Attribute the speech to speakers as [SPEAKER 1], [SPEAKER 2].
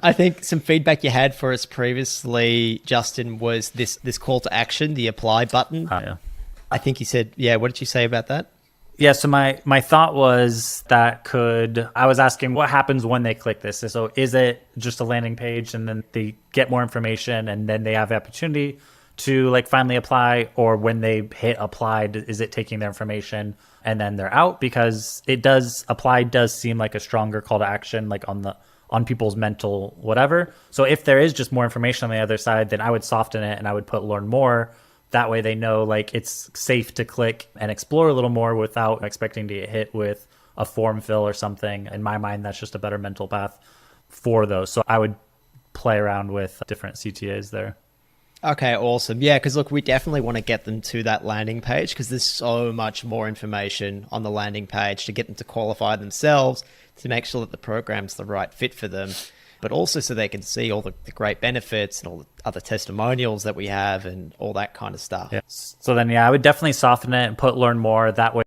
[SPEAKER 1] I think some feedback you had for us previously, Justin, was this call to action, the apply button.
[SPEAKER 2] Yeah.
[SPEAKER 1] I think you said, yeah, what did you say about that?
[SPEAKER 2] Yeah, so my thought was I was asking what happens when they click this. So is it just a landing page and then they get more information and then they have the opportunity to like finally apply, or when they hit apply, is it taking their information and then they're out? Because apply does seem like a stronger call to action, like on people's mental whatever. So if there is just more information on the other side, then I would soften it and I would put learn more. That way they know like it's safe to click and explore a little more without expecting to get hit with a form fill or something. In my mind, that's just a better mental path for those. So I would play around with different CTAs there.
[SPEAKER 1] Okay, awesome. Yeah, because look, we definitely want to get them to that landing page because there's so much more information on the landing page to get them to qualify themselves, to make sure that the program's the right fit for them, but also so they can see all the great benefits and all the other testimonials that we have and all that kind of stuff.
[SPEAKER 2] Yeah. So then, yeah, I would definitely soften it and put learn more. That way